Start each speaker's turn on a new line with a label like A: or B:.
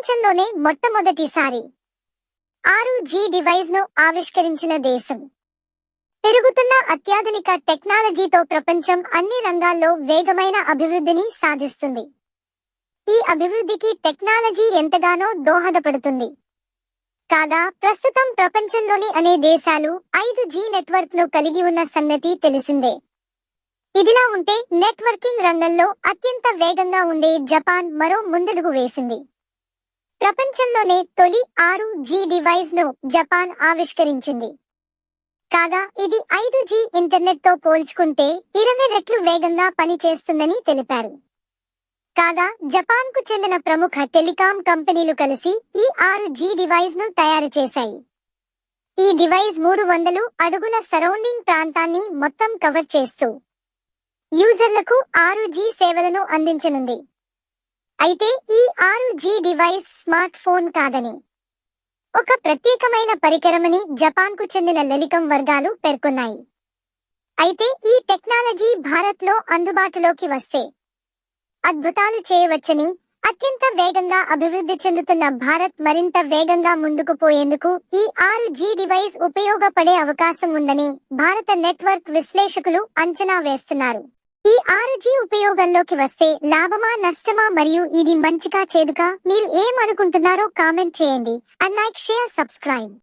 A: ప్రపంచంలోనే మొట్టమొదటిసారి 6G device ను ఆవిష్కరించిన దేశం. పెరుగుతున్న అత్యాధునిక టెక్నాలజీతో ప్రపంచం అన్ని రంగాల్లో వేగమైన అభివృద్ధిని సాధిస్తుంది. ఈ అభివృద్ధికి టెక్నాలజీ ఎంతగానో దోహదపడుతుంది. కాగా ప్రస్తుతం ప్రపంచంలోని అనే దేశాలు 5G నెట్వర్క్ ను కలిగి ఉన్న సంగతి తెలిసిందే. ఇదిలా ఉంటే నెట్వర్కింగ్ రంగంలో అత్యంత వేగంగా ఉండే జపాన్ మరో ముందడుగు వేసింది. ప్రపంచంలోనే తొలి 6G డివైస్ ను జపాన్ ఆవిష్కరించింది. కాగా ఇది 5G ఇంటర్నెట్ తో పోల్చుకుంటే 20 రెట్లు వేగంగా పనిచేస్తుందని తెలిపారు. కాగా జపాన్ కు చెందిన ప్రముఖ టెలికాం కంపెనీలు కలిసి ఈ 6G డివైస్ ను తయారు చేశాయి. ఈ డివైస్ 300 అడుగుల సరౌండింగ్ ప్రాంతాన్ని మొత్తం కవర్ చేస్తూ యూజర్లకు 6G సేవలను అందించనుంది. అయితే ఈ 6G డివైస్ స్మార్ట్ ఫోన్ కాదని ఒక ప్రత్యేకమైన పరికరమని జపాన్ కు చెందిన టెలికాం వర్గాలు పేర్కొన్నాయి. అయితే ఈ టెక్నాలజీ భారత్ లో అందుబాటులోకి వస్తే అద్భుతాలు చేయవచ్చని, అత్యంత వేగంగా అభివృద్ధి చెందుతున్న భారత్ మరింత వేగంగా ముందుకు పోయేందుకు ఈ 6G డివైస్ ఉపయోగపడే అవకాశం ఉందని భారత నెట్వర్క్ విశ్లేషకులు అంచనా వేస్తున్నారు. ఈ 6G ఉపయోగంలోకి వస్తే లాభమా నష్టమా, మరియు ఇది మంచిగా చేదుగా, మీరు ఏమనుకుంటున్నారో కామెంట్ చేయండి. And like, share, subscribe.